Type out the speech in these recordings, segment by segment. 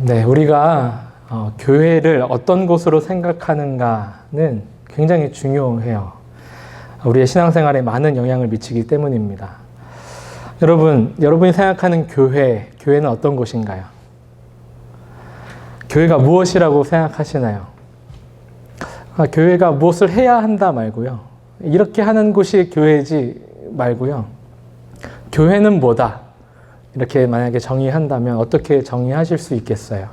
네, 우리가 교회를 어떤 곳으로 생각하는가는 굉장히 중요해요. 우리의 신앙생활에 많은 영향을 미치기 때문입니다. 여러분이 생각하는 교회는 어떤 곳인가요? 교회가 무엇이라고 생각하시나요? 교회가 무엇을 해야 한다 말고요. 이렇게 하는 곳이 교회지 말고요. 교회는 뭐다? 이렇게 만약에 정의한다면 어떻게 정의하실 수 있겠어요?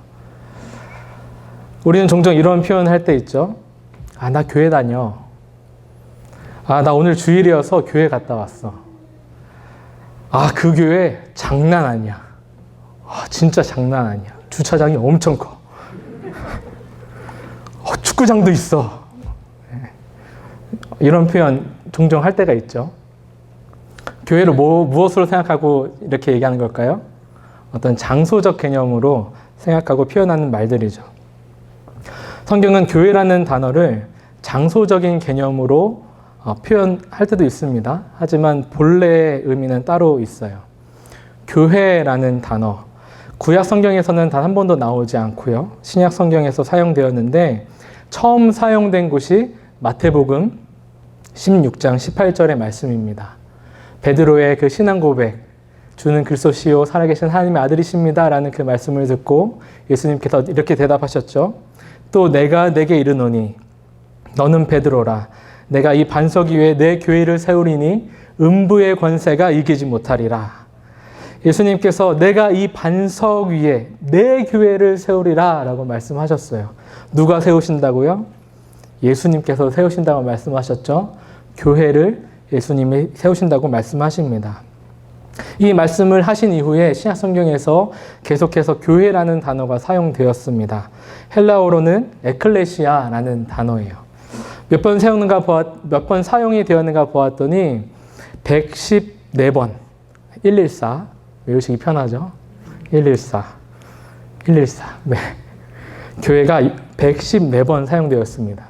우리는 종종 이런 표현을 할 때 있죠. 나 교회 다녀. 나 오늘 주일이어서 교회 갔다 왔어. 그 교회 장난 아니야. 진짜 장난 아니야. 주차장이 엄청 커. 축구장도 있어. 이런 표현 종종 할 때가 있죠. 교회를 무엇으로 생각하고 이렇게 얘기하는 걸까요? 어떤 장소적 개념으로 생각하고 표현하는 말들이죠. 성경은 교회라는 단어를 장소적인 개념으로 표현할 때도 있습니다. 하지만 본래의 의미는 따로 있어요. 교회라는 단어, 구약 성경에서는 단 한 번도 나오지 않고요. 신약 성경에서 사용되었는데 처음 사용된 곳이 마태복음 16장 18절의 말씀입니다. 베드로의 그 신앙 고백, 주는 그리스도시요 살아계신 하나님의 아들이십니다 라는 그 말씀을 듣고 예수님께서 이렇게 대답하셨죠. 또 내가 내게 이르노니 너는 베드로라. 내가 이 반석 위에 내 교회를 세우리니 음부의 권세가 이기지 못하리라. 예수님께서 내가 이 반석 위에 내 교회를 세우리라 라고 말씀하셨어요. 누가 세우신다고요? 예수님께서 세우신다고 말씀하셨죠. 교회를 예수님이 세우신다고 말씀하십니다. 이 말씀을 하신 이후에 신약 성경에서 계속해서 교회라는 단어가 사용되었습니다. 헬라어로는 에클레시아라는 단어예요. 몇 번 사용이 되었는가 보았더니 114번, 114, 외우시기 편하죠? 114. 네. 교회가 114번 사용되었습니다.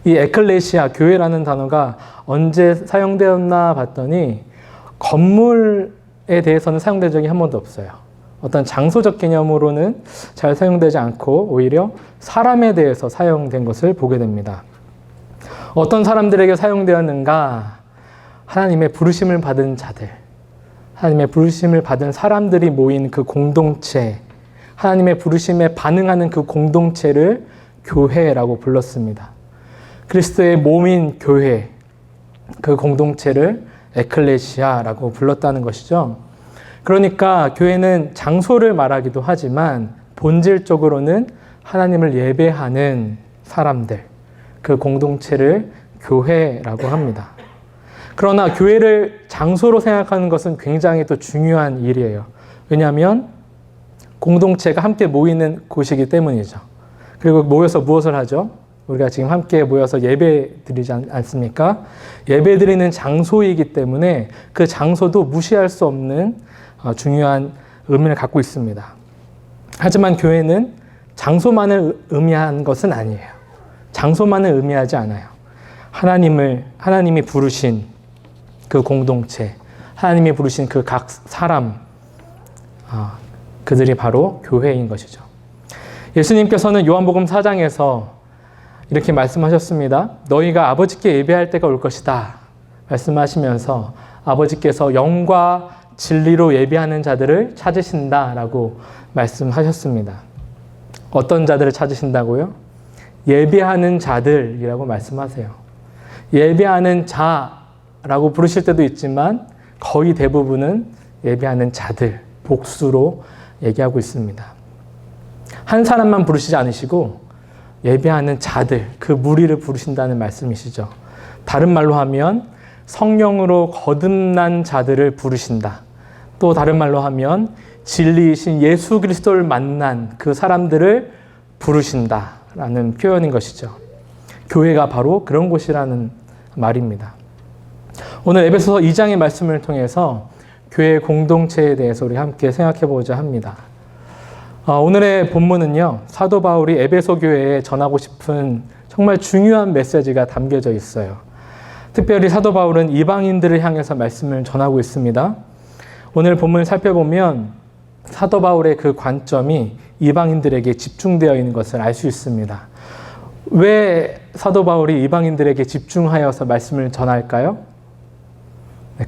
이 에클레시아, 교회라는 단어가 언제 사용되었나 봤더니 건물에 대해서는 사용된 적이 한 번도 없어요. 어떤 장소적 개념으로는 잘 사용되지 않고 오히려 사람에 대해서 사용된 것을 보게 됩니다. 어떤 사람들에게 사용되었는가? 하나님의 부르심을 받은 자들, 하나님의 부르심을 받은 사람들이 모인 그 공동체, 하나님의 부르심에 반응하는 그 공동체를 교회라고 불렀습니다. 그리스도의 몸인 교회, 그 공동체를 에클레시아라고 불렀다는 것이죠. 그러니까 교회는 장소를 말하기도 하지만 본질적으로는 하나님을 예배하는 사람들, 그 공동체를 교회라고 합니다. 그러나 교회를 장소로 생각하는 것은 굉장히 또 중요한 일이에요. 왜냐하면 공동체가 함께 모이는 곳이기 때문이죠. 그리고 모여서 무엇을 하죠? 우리가 지금 함께 모여서 예배 드리지 않습니까? 예배 드리는 장소이기 때문에 그 장소도 무시할 수 없는 중요한 의미를 갖고 있습니다. 하지만 교회는 장소만을 의미한 것은 아니에요. 장소만을 의미하지 않아요. 하나님이 부르신 그 공동체, 하나님이 부르신 그 각 사람, 그들이 바로 교회인 것이죠. 예수님께서는 요한복음 4장에서 이렇게 말씀하셨습니다. 너희가 아버지께 예배할 때가 올 것이다. 말씀하시면서 아버지께서 영과 진리로 예배하는 자들을 찾으신다라고 말씀하셨습니다. 어떤 자들을 찾으신다고요? 예배하는 자들이라고 말씀하세요. 예배하는 자라고 부르실 때도 있지만 거의 대부분은 예배하는 자들, 복수로 얘기하고 있습니다. 한 사람만 부르시지 않으시고 예배하는 자들, 그 무리를 부르신다는 말씀이시죠. 다른 말로 하면 성령으로 거듭난 자들을 부르신다. 또 다른 말로 하면 진리이신 예수 그리스도를 만난 그 사람들을 부르신다라는 표현인 것이죠. 교회가 바로 그런 곳이라는 말입니다. 오늘 에베소서 2장의 말씀을 통해서 교회 공동체에 대해서 우리 함께 생각해 보자 합니다. 오늘의 본문은요, 사도 바울이 에베소 교회에 전하고 싶은 정말 중요한 메시지가 담겨져 있어요. 특별히 사도 바울은 이방인들을 향해서 말씀을 전하고 있습니다. 오늘 본문을 살펴보면 사도 바울의 그 관점이 이방인들에게 집중되어 있는 것을 알 수 있습니다. 왜 사도 바울이 이방인들에게 집중하여서 말씀을 전할까요?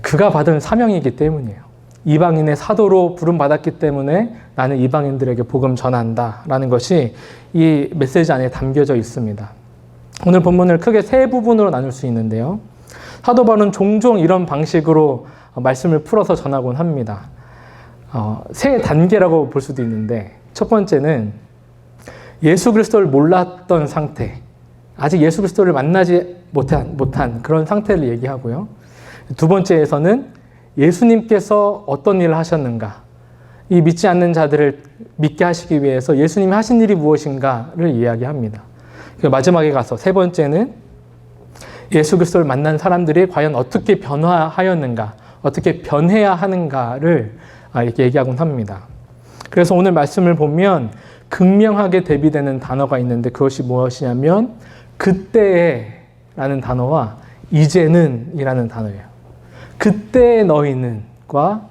그가 받은 사명이기 때문이에요. 이방인의 사도로 부름받았기 때문에 나는 이방인들에게 복음 전한다라는 것이 이 메시지 안에 담겨져 있습니다. 오늘 본문을 크게 세 부분으로 나눌 수 있는데요. 사도 바울은 종종 이런 방식으로 말씀을 풀어서 전하곤 합니다. 세 단계라고 볼 수도 있는데, 첫 번째는 예수 그리스도를 몰랐던 상태, 아직 예수 그리스도를 만나지 못한 그런 상태를 얘기하고요. 두 번째에서는 예수님께서 어떤 일을 하셨는가, 이 믿지 않는 자들을 믿게 하시기 위해서 예수님이 하신 일이 무엇인가를 이야기합니다. 마지막에 가서 세 번째는 예수 그리스도를 만난 사람들이 과연 어떻게 변화하였는가, 어떻게 변해야 하는가를 이렇게 얘기하곤 합니다. 그래서 오늘 말씀을 보면 극명하게 대비되는 단어가 있는데, 그것이 무엇이냐면 그때에 라는 단어와 이제는 이라는 단어예요. 그때 너희는과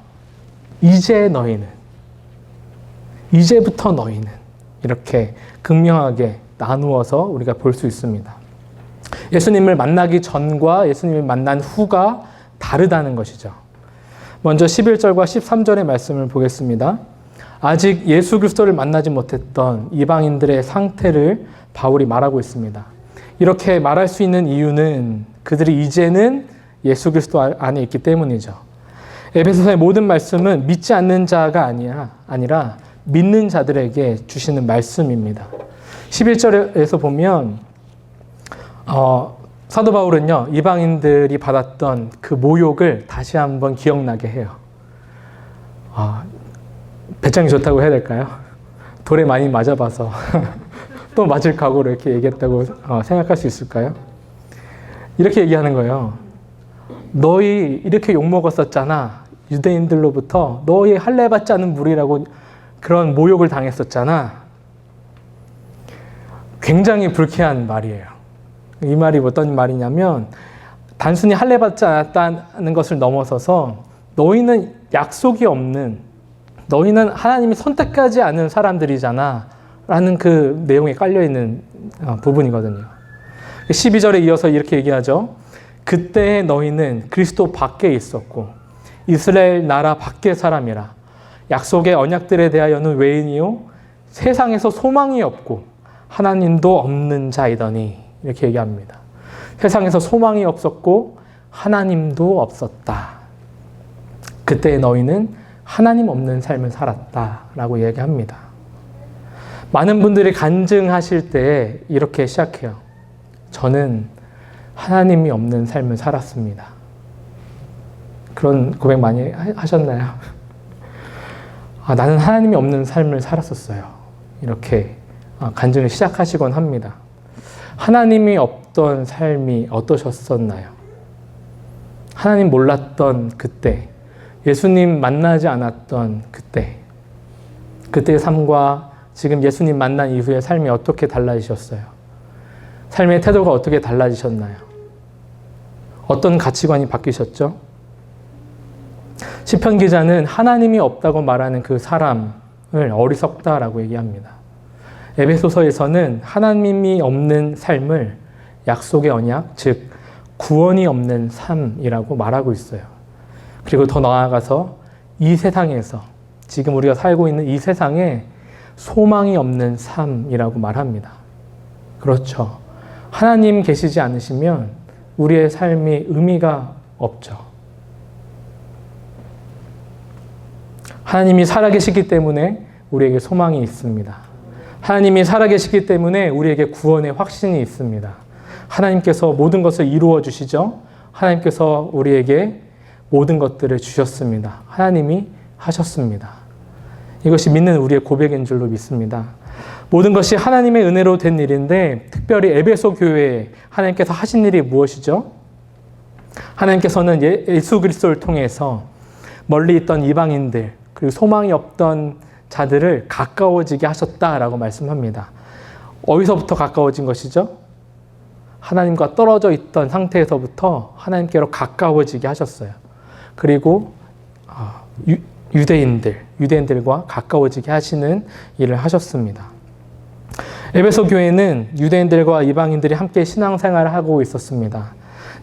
이제 너희는, 이제부터 너희는, 이렇게 극명하게 나누어서 우리가 볼 수 있습니다. 예수님을 만나기 전과 예수님을 만난 후가 다르다는 것이죠. 먼저 11절과 13절의 말씀을 보겠습니다. 아직 예수 그리스도를 만나지 못했던 이방인들의 상태를 바울이 말하고 있습니다. 이렇게 말할 수 있는 이유는 그들이 이제는 예수 그리스도 안에 있기 때문이죠. 에베소서의 모든 말씀은 믿지 않는 자가 아니라 믿는 자들에게 주시는 말씀입니다. 11절에서 보면 사도 바울은요, 이방인들이 받았던 그 모욕을 다시 한번 기억나게 해요. 배짱이 좋다고 해야 될까요? 돌에 많이 맞아봐서 또 맞을 각오로 이렇게 얘기했다고 생각할 수 있을까요? 이렇게 얘기하는 거예요. 너희 이렇게 욕먹었었잖아. 유대인들로부터 너희 할례 받지 않은 무리라고 그런 모욕을 당했었잖아. 굉장히 불쾌한 말이에요. 이 말이 어떤 말이냐면, 단순히 할례 받지 않았다는 것을 넘어서서 너희는 약속이 없는, 너희는 하나님이 선택하지 않은 사람들이잖아 라는 그 내용에 깔려있는 부분이거든요. 12절에 이어서 이렇게 얘기하죠. 그때 너희는 그리스도 밖에 있었고 이스라엘 나라 밖의 사람이라. 약속의 언약들에 대하여는 외인이요 세상에서 소망이 없고 하나님도 없는 자이더니, 이렇게 얘기합니다. 세상에서 소망이 없었고 하나님도 없었다. 그때 너희는 하나님 없는 삶을 살았다라고 얘기합니다. 많은 분들이 간증하실 때 이렇게 시작해요. 저는 하나님이 없는 삶을 살았습니다. 그런 고백 많이 하셨나요? 나는 하나님이 없는 삶을 살았었어요. 이렇게 간증을 시작하시곤 합니다. 하나님이 없던 삶이 어떠셨었나요? 하나님 몰랐던 그때, 예수님 만나지 않았던 그때, 그때의 삶과 지금 예수님 만난 이후의 삶이 어떻게 달라지셨어요? 삶의 태도가 어떻게 달라지셨나요? 어떤 가치관이 바뀌셨죠? 시편 기자는 하나님이 없다고 말하는 그 사람을 어리석다라고 얘기합니다. 에베소서에서는 하나님이 없는 삶을 약속의 언약, 즉 구원이 없는 삶이라고 말하고 있어요. 그리고 더 나아가서 이 세상에서, 지금 우리가 살고 있는 이 세상에 소망이 없는 삶이라고 말합니다. 그렇죠. 하나님 계시지 않으시면 우리의 삶이 의미가 없죠. 하나님이 살아계시기 때문에 우리에게 소망이 있습니다. 하나님이 살아계시기 때문에 우리에게 구원의 확신이 있습니다. 하나님께서 모든 것을 이루어 주시죠. 하나님께서 우리에게 모든 것들을 주셨습니다. 하나님이 하셨습니다. 이것이 믿는 우리의 고백인 줄로 믿습니다. 모든 것이 하나님의 은혜로 된 일인데, 특별히 에베소 교회에 하나님께서 하신 일이 무엇이죠? 하나님께서는 예수 그리스도를 통해서 멀리 있던 이방인들, 그리고 소망이 없던 자들을 가까워지게 하셨다라고 말씀합니다. 어디서부터 가까워진 것이죠? 하나님과 떨어져 있던 상태에서부터 하나님께로 가까워지게 하셨어요. 그리고 유대인들과 가까워지게 하시는 일을 하셨습니다. 에베소 교회는 유대인들과 이방인들이 함께 신앙생활을 하고 있었습니다.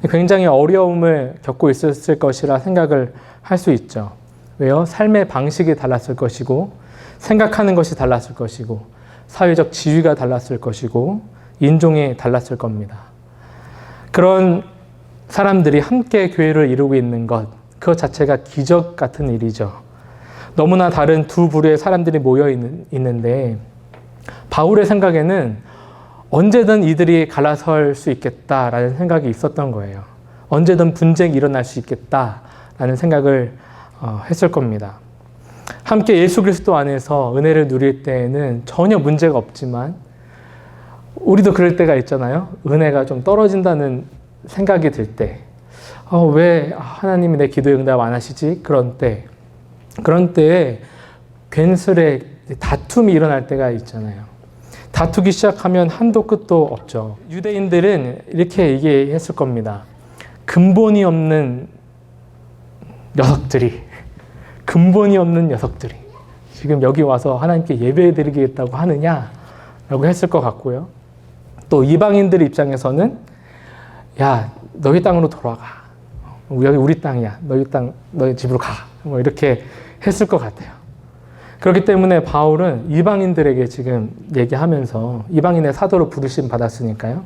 굉장히 어려움을 겪고 있었을 것이라 생각을 할 수 있죠. 왜요? 삶의 방식이 달랐을 것이고, 생각하는 것이 달랐을 것이고, 사회적 지위가 달랐을 것이고, 인종이 달랐을 겁니다. 그런 사람들이 함께 교회를 이루고 있는 것, 그것 자체가 기적 같은 일이죠. 너무나 다른 두 부류의 사람들이 모여 있는데, 바울의 생각에는 언제든 이들이 갈라설 수 있겠다라는 생각이 있었던 거예요. 언제든 분쟁이 일어날 수 있겠다라는 생각을 했을 겁니다. 함께 예수 그리스도 안에서 은혜를 누릴 때에는 전혀 문제가 없지만 우리도 그럴 때가 있잖아요. 은혜가 좀 떨어진다는 생각이 들 때, 왜 하나님이 내 기도에 응답 안 하시지? 그런 때에 괜스레 다툼이 일어날 때가 있잖아요. 다투기 시작하면 한도 끝도 없죠. 유대인들은 이렇게 얘기했을 겁니다. 근본이 없는 녀석들이 지금 여기 와서 하나님께 예배해드리겠다고 하느냐라고 했을 것 같고요. 또 이방인들 입장에서는 야, 너희 땅으로 돌아가. 여기 우리 땅이야. 너희 집으로 가. 뭐 이렇게 했을 것 같아요. 그렇기 때문에 바울은 이방인들에게 지금 얘기하면서 이방인의 사도로 부르심 받았으니까요.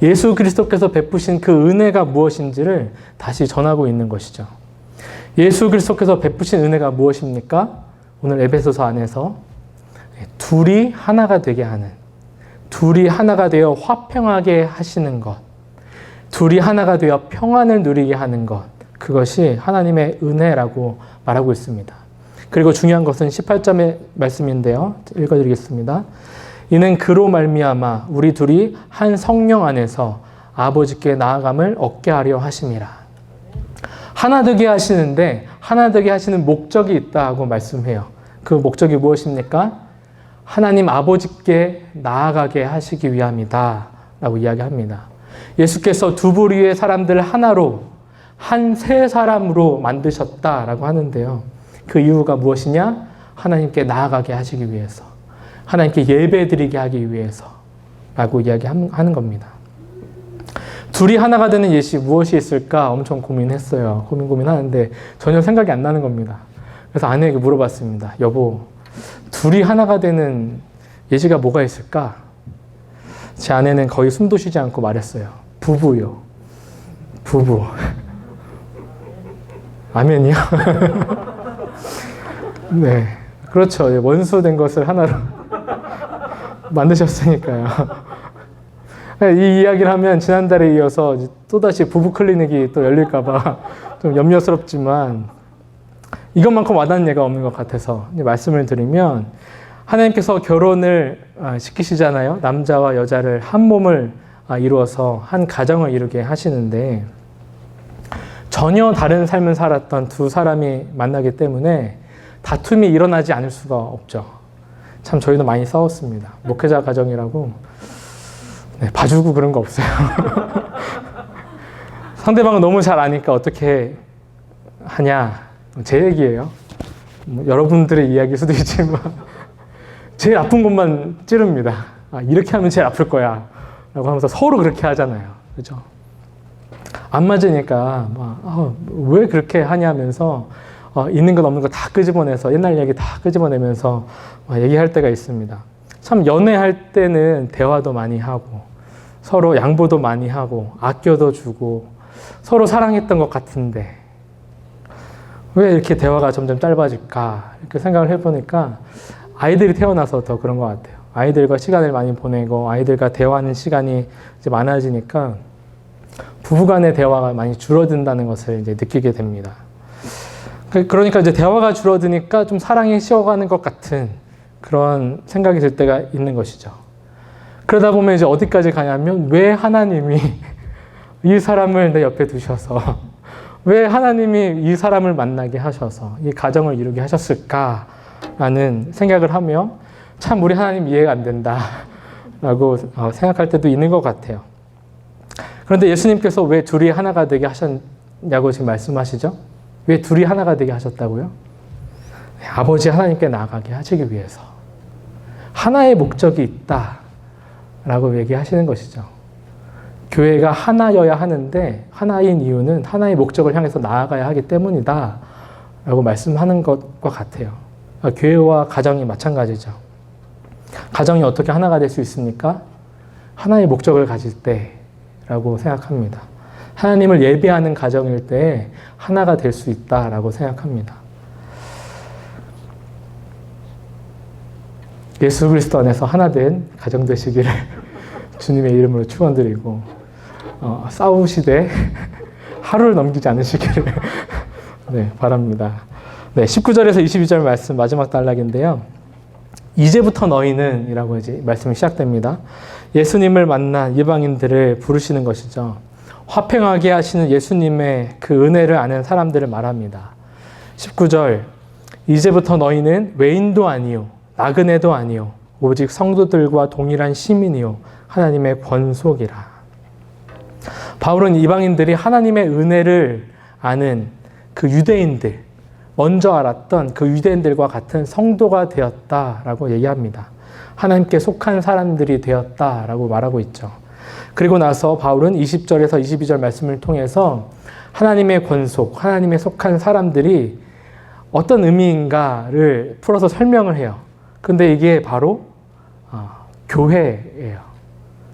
예수 그리스도께서 베푸신 그 은혜가 무엇인지를 다시 전하고 있는 것이죠. 예수 그리스도께서 베푸신 은혜가 무엇입니까? 오늘 에베소서 안에서 둘이 하나가 되게 하는, 둘이 하나가 되어 화평하게 하시는 것, 둘이 하나가 되어 평안을 누리게 하는 것, 그것이 하나님의 은혜라고 말하고 있습니다. 그리고 중요한 것은 18절의 말씀인데요. 읽어드리겠습니다. 이는 그로 말미암아 우리 둘이 한 성령 안에서 아버지께 나아감을 얻게 하려 하심이라. 하나 되게 하시는데 하나 되게 하시는 목적이 있다고 말씀해요. 그 목적이 무엇입니까? 하나님 아버지께 나아가게 하시기 위함이다 라고 이야기합니다. 예수께서 두 부류의 사람들을 하나로 한 세 사람으로 만드셨다라고 하는데요. 그 이유가 무엇이냐? 하나님께 나아가게 하시기 위해서, 하나님께 예배드리게 하기 위해서 라고 이야기하는 겁니다. 둘이 하나가 되는 예시 무엇이 있을까 엄청 고민했어요. 고민하는데 전혀 생각이 안 나는 겁니다. 그래서 아내에게 물어봤습니다. 여보, 둘이 하나가 되는 예시가 뭐가 있을까? 제 아내는 거의 숨도 쉬지 않고 말했어요. 부부요. 부부. 아멘이요? 네, 그렇죠. 원수된 것을 하나로 만드셨으니까요. 이 이야기를 하면 지난달에 이어서 또다시 부부 클리닉이 또 열릴까봐 좀 염려스럽지만 이것만큼 와닿는 예가 없는 것 같아서 말씀을 드리면, 하나님께서 결혼을 시키시잖아요. 남자와 여자를 한 몸을 이루어서 한 가정을 이루게 하시는데, 전혀 다른 삶을 살았던 두 사람이 만나기 때문에 다툼이 일어나지 않을 수가 없죠. 참 저희도 많이 싸웠습니다. 목회자 가정이라고 봐주고 그런 거 없어요. 상대방은 너무 잘 아니까 어떻게 하냐. 제 얘기예요. 여러분들의 이야기일 수도 있지만 제일 아픈 곳만 찌릅니다. 이렇게 하면 제일 아플 거야 라고 하면서 서로 그렇게 하잖아요. 그죠? 안 맞으니까 왜 그렇게 하냐면서 있는 것 없는 거 다 끄집어내서 옛날 얘기 다 끄집어내면서 얘기할 때가 있습니다. 참 연애할 때는 대화도 많이 하고 서로 양보도 많이 하고 아껴도 주고 서로 사랑했던 것 같은데 왜 이렇게 대화가 점점 짧아질까 이렇게 생각을 해보니까 아이들이 태어나서 더 그런 것 같아요. 아이들과 시간을 많이 보내고 아이들과 대화하는 시간이 이제 많아지니까 부부간의 대화가 많이 줄어든다는 것을 이제 느끼게 됩니다. 그러니까 이제 대화가 줄어드니까 좀 사랑이 식어가는 것 같은 그런 생각이 들 때가 있는 것이죠. 그러다 보면 이제 어디까지 가냐면 왜 하나님이 이 사람을 내 옆에 두셔서 왜 하나님이 이 사람을 만나게 하셔서 이 가정을 이루게 하셨을까라는 생각을 하며 참 우리 하나님 이해가 안 된다라고 생각할 때도 있는 것 같아요. 그런데 예수님께서 왜 둘이 하나가 되게 하셨냐고 지금 말씀하시죠? 왜 둘이 하나가 되게 하셨다고요? 아버지 하나님께 나아가게 하시기 위해서 하나의 목적이 있다라고 얘기하시는 것이죠. 교회가 하나여야 하는데 하나인 이유는 하나의 목적을 향해서 나아가야 하기 때문이다 라고 말씀하는 것과 같아요. 교회와 가정이 마찬가지죠. 가정이 어떻게 하나가 될 수 있습니까? 하나의 목적을 가질 때라고 생각합니다. 하나님을 예배하는 가정일 때 하나가 될 수 있다라고 생각합니다. 예수 그리스도 안에서 하나된 가정 되시기를 주님의 이름으로 축원드리고 싸우시되 하루를 넘기지 않으시기를 네, 바랍니다. 네, 19절에서 22절 말씀 마지막 단락인데요. 이제부터 너희는 이라고 이제 말씀이 시작됩니다. 예수님을 만난 이방인들을 부르시는 것이죠. 화평하게 하시는 예수님의 그 은혜를 아는 사람들을 말합니다. 19절 이제부터 너희는 외인도 아니요 나그네도 아니요 오직 성도들과 동일한 시민이요 하나님의 권속이라. 바울은 이방인들이 하나님의 은혜를 아는 그 유대인들, 먼저 알았던 그 유대인들과 같은 성도가 되었다라고 얘기합니다. 하나님께 속한 사람들이 되었다라고 말하고 있죠. 그리고 나서 바울은 20절에서 22절 말씀을 통해서 하나님의 권속, 하나님의 속한 사람들이 어떤 의미인가를 풀어서 설명을 해요. 근데 이게 바로 교회예요.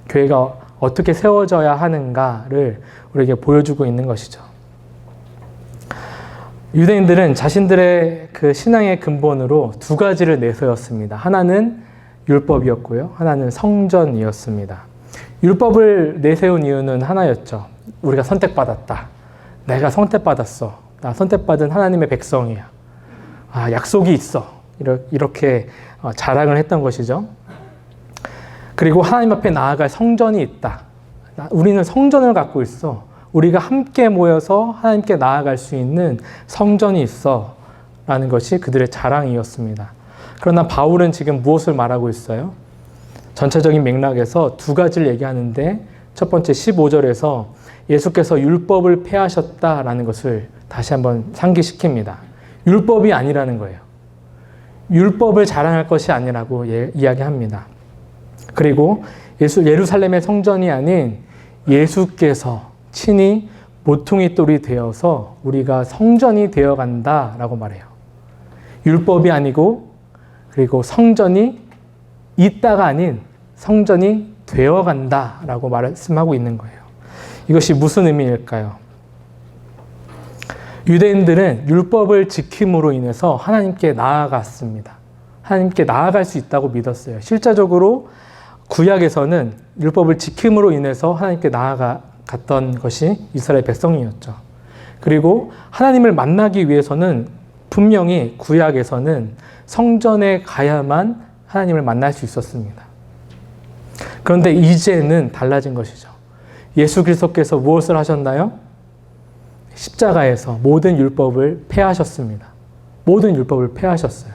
교회가 어떻게 세워져야 하는가를 우리에게 보여주고 있는 것이죠. 유대인들은 자신들의 그 신앙의 근본으로 두 가지를 내세웠습니다. 하나는 율법이었고요. 하나는 성전이었습니다. 율법을 내세운 이유는 하나였죠. 우리가 선택받았다. 내가 선택받았어. 나 선택받은 하나님의 백성이야. 약속이 있어. 이렇게 자랑을 했던 것이죠. 그리고 하나님 앞에 나아갈 성전이 있다. 우리는 성전을 갖고 있어. 우리가 함께 모여서 하나님께 나아갈 수 있는 성전이 있어. 라는 것이 그들의 자랑이었습니다. 그러나 바울은 지금 무엇을 말하고 있어요? 전체적인 맥락에서 두 가지를 얘기하는데 첫 번째 15절에서 예수께서 율법을 폐하셨다라는 것을 다시 한번 상기시킵니다. 율법이 아니라는 거예요. 율법을 자랑할 것이 아니라고 이야기합니다. 그리고 예루살렘의 성전이 아닌 예수께서 친히 모퉁이 돌이 되어서 우리가 성전이 되어간다라고 말해요. 율법이 아니고 그리고 성전이 있다가 아닌 성전이 되어간다라고 말씀하고 있는 거예요. 이것이 무슨 의미일까요? 유대인들은 율법을 지킴으로 인해서 하나님께 나아갔습니다. 하나님께 나아갈 수 있다고 믿었어요. 실제적으로 구약에서는 율법을 지킴으로 인해서 하나님께 나아갔던 것이 이스라엘 백성이었죠. 그리고 하나님을 만나기 위해서는 분명히 구약에서는 성전에 가야만 하나님을 만날 수 있었습니다. 그런데 이제는 달라진 것이죠. 예수 그리스도께서 무엇을 하셨나요? 십자가에서 모든 율법을 폐하셨습니다. 모든 율법을 폐하셨어요.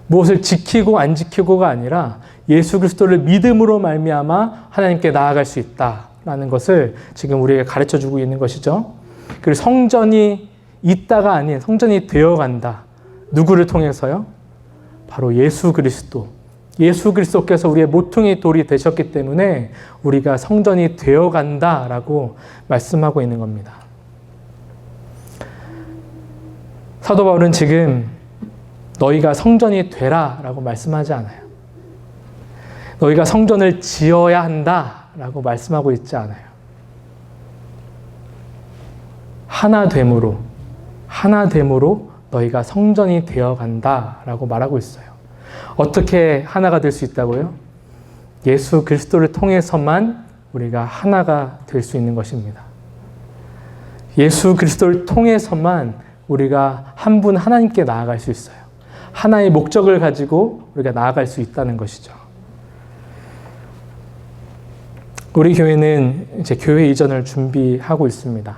무엇을 지키고 안 지키고가 아니라 예수 그리스도를 믿음으로 말미암아 하나님께 나아갈 수 있다라는 것을 지금 우리에게 가르쳐주고 있는 것이죠. 그리고 성전이 있다가 아닌 성전이 되어간다. 누구를 통해서요? 바로 예수 그리스도. 예수 그리스도께서 우리의 모퉁이 돌이 되셨기 때문에 우리가 성전이 되어간다라고 말씀하고 있는 겁니다. 사도 바울은 지금 너희가 성전이 되라라고 말씀하지 않아요. 너희가 성전을 지어야 한다라고 말씀하고 있지 않아요. 하나됨으로 너희가 성전이 되어간다라고 말하고 있어요. 어떻게 하나가 될 수 있다고요? 예수 그리스도를 통해서만 우리가 하나가 될 수 있는 것입니다. 예수 그리스도를 통해서만 우리가 한 분 하나님께 나아갈 수 있어요. 하나의 목적을 가지고 우리가 나아갈 수 있다는 것이죠. 우리 교회는 이제 교회 이전을 준비하고 있습니다.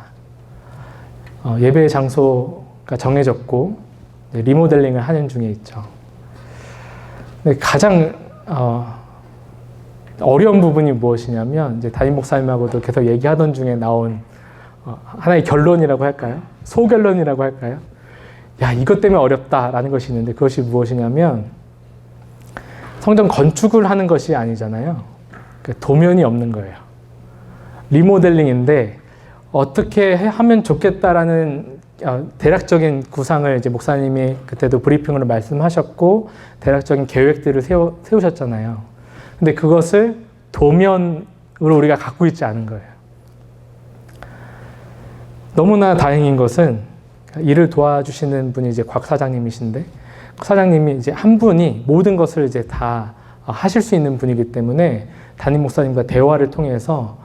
예배 장소가 정해졌고 리모델링을 하는 중에 있죠. 가장 어려운 부분이 무엇이냐면 이제 담임 목사님하고도 계속 얘기하던 중에 나온 하나의 결론이라고 할까요? 소결론이라고 할까요? 야, 이것 때문에 어렵다라는 것이 있는데 그것이 무엇이냐면 성전 건축을 하는 것이 아니잖아요. 도면이 없는 거예요. 리모델링인데 어떻게 하면 좋겠다라는 대략적인 구상을 이제 목사님이 그때도 브리핑으로 말씀하셨고 대략적인 계획들을 세우셨잖아요. 근데 그것을 도면으로 우리가 갖고 있지 않은 거예요. 너무나 다행인 것은 일을 도와주시는 분이 이제 곽 사장님이신데 사장님이 이제 한 분이 모든 것을 이제 다 하실 수 있는 분이기 때문에 담임 목사님과 대화를 통해서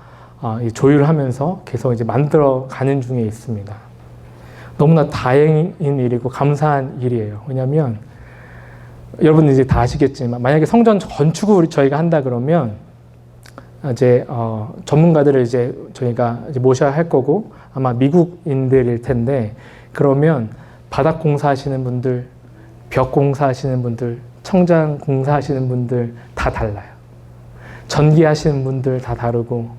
조율을 하면서 계속 이제 만들어 가는 중에 있습니다. 너무나 다행인 일이고 감사한 일이에요. 왜냐하면 여러분 이제 다 아시겠지만 만약에 성전 건축을 저희가 한다 그러면 이제 전문가들을 이제 저희가 이제 모셔야 할 거고 아마 미국인들일 텐데 그러면 바닥 공사하시는 분들, 벽 공사하시는 분들, 청장 공사하시는 분들 다 달라요. 전기하시는 분들 다 다르고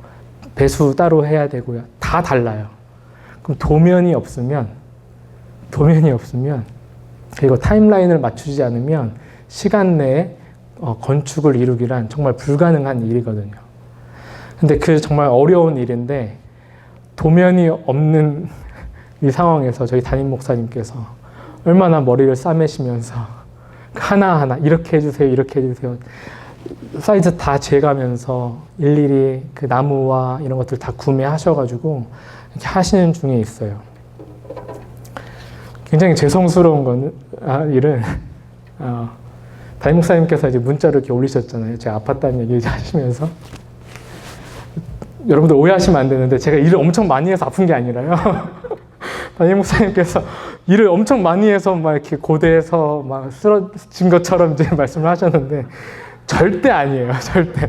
배수 따로 해야 되고요. 다 달라요. 그럼 도면이 없으면 그리고 타임라인을 맞추지 않으면 시간 내에 건축을 이루기란 정말 불가능한 일이거든요. 근데 그 정말 어려운 일인데 도면이 없는 이 상황에서 저희 담임 목사님께서 얼마나 머리를 싸매시면서 하나하나 이렇게 해주세요, 이렇게 해주세요. 사이즈 다 재가면서 일일이 그 나무와 이런 것들 다 구매하셔가지고 이렇게 하시는 중에 있어요. 굉장히 죄송스러운 일은 담임 목사님께서 이제 문자를 이렇게 올리셨잖아요. 제가 아팠다는 얘기 하시면서 여러분들 오해하시면 안 되는데 제가 일을 엄청 많이 해서 아픈 게 아니라요. 담임 목사님께서 일을 엄청 많이 해서 막 이렇게 고대에서 막 쓰러진 것처럼 이제 말씀을 하셨는데 절대 아니에요. 절대.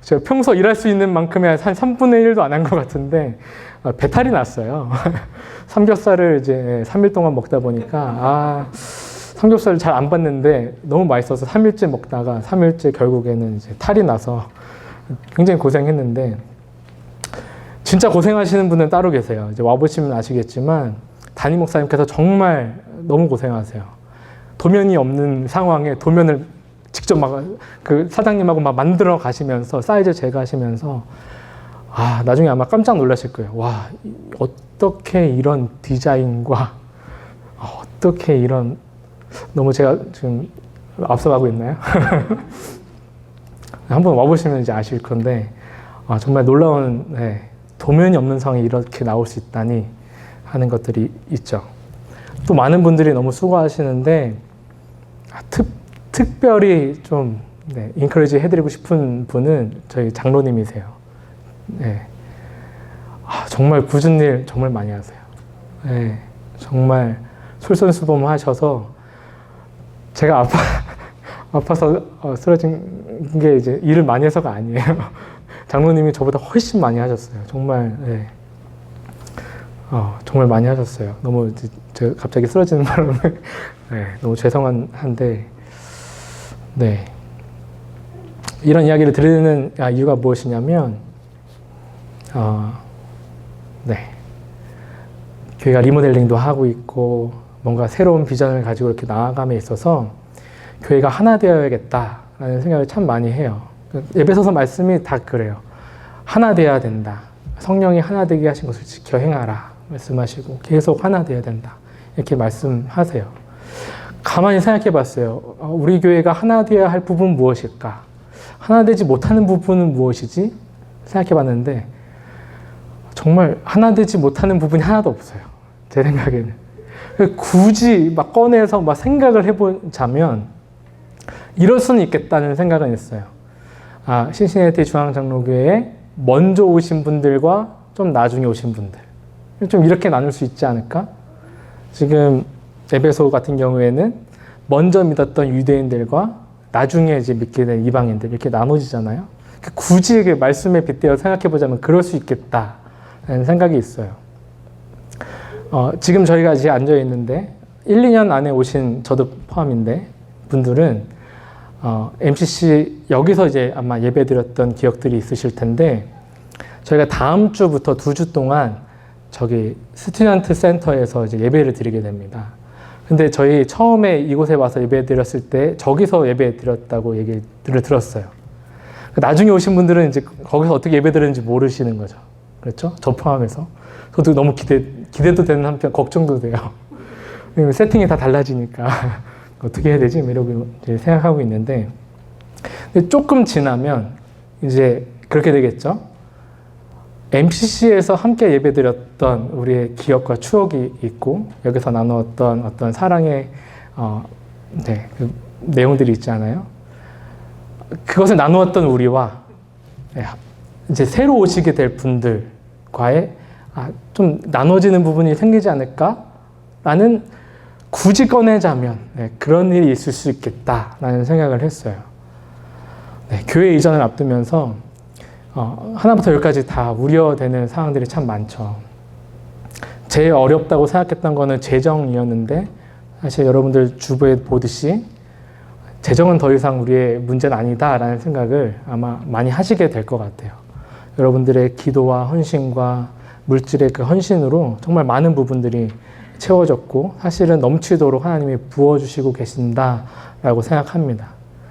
제가 평소 일할 수 있는 만큼의 한 3분의 1도 안 한 것 같은데 배탈이 났어요. 삼겹살을 이제 3일 동안 먹다 보니까 삼겹살을 잘 안 봤는데 너무 맛있어서 3일째 먹다가 3일째 결국에는 이제 탈이 나서 굉장히 고생했는데 진짜 고생하시는 분은 따로 계세요. 이제 와보시면 아시겠지만 담임 목사님께서 정말 너무 고생하세요. 도면이 없는 상황에 도면을 직접 막 그 사장님하고 막 만들어 가시면서 사이즈 재가시면서 나중에 아마 깜짝 놀라실 거예요. 와, 어떻게 이런 디자인과 어떻게 이런 너무 제가 지금 앞서가고 있나요? 한번 와보시면 이제 아실 건데 정말 놀라운 도면이 없는 상황이 이렇게 나올 수 있다니 하는 것들이 있죠. 또 많은 분들이 너무 수고하시는데 특별히 좀 인커리지 해드리고 싶은 분은 저희 장로님이세요. 정말 굳은 일 정말 많이 하세요. 정말 솔선수범하셔서 제가 아파서 쓰러진 게 이제 일을 많이 해서가 아니에요. 장로님이 저보다 훨씬 많이 하셨어요. 정말 정말 많이 하셨어요. 너무 제가 갑자기 쓰러지는 바람에 너무 죄송한데 이런 이야기를 드리는 이유가 무엇이냐면 교회가 리모델링도 하고 있고 뭔가 새로운 비전을 가지고 이렇게 나아감에 있어서 교회가 하나 되어야겠다라는 생각을 참 많이 해요. 에베소서 말씀이 다 그래요. 하나 되어야 된다. 성령이 하나 되게 하신 것을 지켜 행하라 말씀하시고 계속 하나 되어야 된다. 이렇게 말씀하세요. 가만히 생각해 봤어요. 우리 교회가 하나 되어야 할 부분은 무엇일까? 하나 되지 못하는 부분은 무엇이지? 생각해 봤는데 정말 하나 되지 못하는 부분이 하나도 없어요. 제 생각에는. 굳이 막 꺼내서 막 생각을 해보자면 이럴 수는 있겠다는 생각은 있어요. 신시내티 중앙장로교회에 먼저 오신 분들과 좀 나중에 오신 분들. 좀 이렇게 나눌 수 있지 않을까? 지금 에베소 같은 경우에는 먼저 믿었던 유대인들과 나중에 이제 믿게 된 이방인들 이렇게 나눠지잖아요. 굳이 말씀에 빗대어 생각해보자면 그럴 수 있겠다라는 생각이 있어요. 지금 저희가 이제 앉아있는데 1, 2년 안에 오신 저도 포함인데 분들은 MCC 여기서 이제 아마 예배 드렸던 기억들이 있으실 텐데 저희가 다음 주부터 2주 동안 저기 스튜던트 센터에서 이제 예배를 드리게 됩니다. 근데 저희 처음에 이곳에 와서 예배 드렸을 때 저기서 예배 드렸다고 얘기를 들었어요. 나중에 오신 분들은 이제 거기서 어떻게 예배 드렸는지 모르시는 거죠. 그렇죠? 저 포함해서. 저도 너무 기대도 되는 한편 걱정도 돼요. 세팅이 다 달라지니까 어떻게 해야 되지? 이러고 이제 생각하고 있는데, 근데 조금 지나면 이제 그렇게 되겠죠. MCC에서 함께 예배드렸던 우리의 기억과 추억이 있고 여기서 나누었던 어떤 사랑의 그 내용들이 있잖아요. 그것을 나누었던 우리와 이제 새로 오시게 될 분들과의 좀 나눠지는 부분이 생기지 않을까라는, 굳이 꺼내자면 그런 일이 있을 수 있겠다라는 생각을 했어요. 교회 이전을 앞두면서 하나부터 열까지 다 우려되는 상황들이 참 많죠. 제일 어렵다고 생각했던 거는 재정이었는데, 사실 여러분들 주부에 보듯이 재정은 더 이상 우리의 문제는 아니다라는 생각을 아마 많이 하시게 될 것 같아요. 여러분들의 기도와 헌신과 물질의 그 헌신으로 정말 많은 부분들이 채워졌고 사실은 넘치도록 하나님이 부어주시고 계신다라고 생각합니다.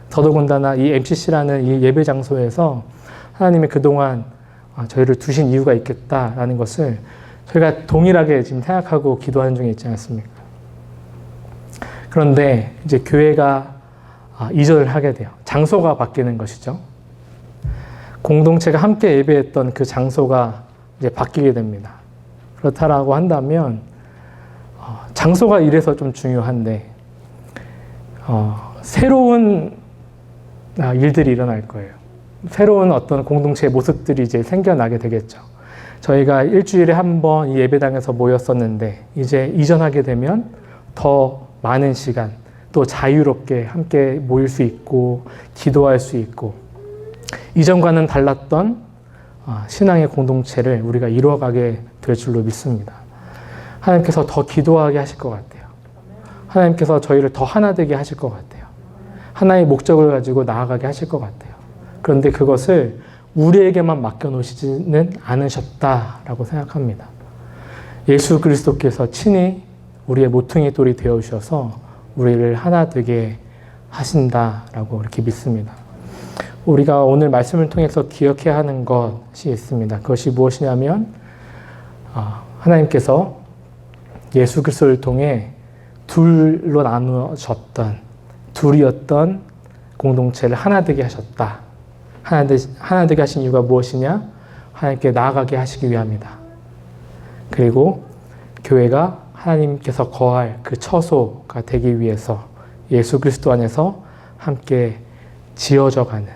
더더군다나 이 MCC라는 이 예배 장소에서 하나님이 그동안 저희를 두신 이유가 있겠다라는 것을 저희가 동일하게 지금 생각하고 기도하는 중에 있지 않습니까? 그런데 이제 교회가 이전을 하게 돼요. 장소가 바뀌는 것이죠. 공동체가 함께 예배했던 그 장소가 이제 바뀌게 됩니다. 그렇다라고 한다면 장소가 이래서 좀 중요한데 새로운 일들이 일어날 거예요. 새로운 어떤 공동체의 모습들이 이제 생겨나게 되겠죠. 저희가 일주일에 한 번 이 예배당에서 모였었는데 이제 이전하게 되면 더 많은 시간, 또 자유롭게 함께 모일 수 있고 기도할 수 있고 이전과는 달랐던 신앙의 공동체를 우리가 이루어가게 될 줄로 믿습니다. 하나님께서 더 기도하게 하실 것 같아요. 하나님께서 저희를 더 하나 되게 하실 것 같아요. 하나의 목적을 가지고 나아가게 하실 것 같아요. 그런데 그것을 우리에게만 맡겨놓으시지는 않으셨다라고 생각합니다. 예수 그리스도께서 친히 우리의 모퉁이 돌이 되어주셔서 우리를 하나 되게 하신다라고 이렇게 믿습니다. 우리가 오늘 말씀을 통해서 기억해야 하는 것이 있습니다. 그것이 무엇이냐면 하나님께서 예수 그리스도를 통해 둘로 나누어졌던 둘이었던 공동체를 하나 되게 하셨다. 하나 되게 하신 이유가 무엇이냐? 하나님께 나아가게 하시기 위함이다. 그리고 교회가 하나님께서 거할 그 처소가 되기 위해서 예수 그리스도 안에서 함께 지어져가는,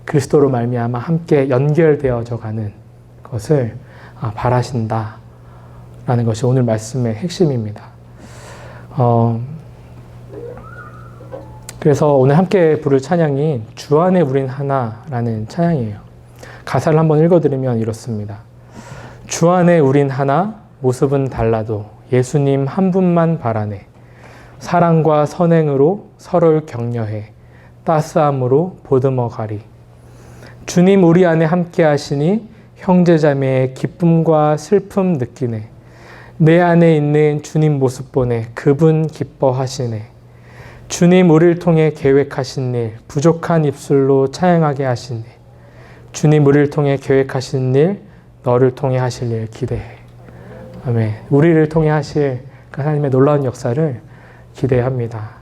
그리스도로 말미암아 함께 연결되어져가는 것을 바라신다라는 것이 오늘 말씀의 핵심입니다. 그래서 오늘 함께 부를 찬양이 주 안에 우린 하나라는 찬양이에요. 가사를 한번 읽어드리면 이렇습니다. 주 안에 우린 하나, 모습은 달라도 예수님 한 분만 바라네. 사랑과 선행으로 서로를 격려해 따스함으로 보듬어 가리. 주님 우리 안에 함께 하시니 형제자매의 기쁨과 슬픔 느끼네. 내 안에 있는 주님 모습 보내 그분 기뻐하시네. 주님 우리를 통해 계획하신 일, 부족한 입술로 찬양하게 하시네. 주님 우리를 통해 계획하신 일, 너를 통해 하실 일 기대해. 아멘. 우리를 통해 하실 그 하나님의 놀라운 역사를 기대합니다.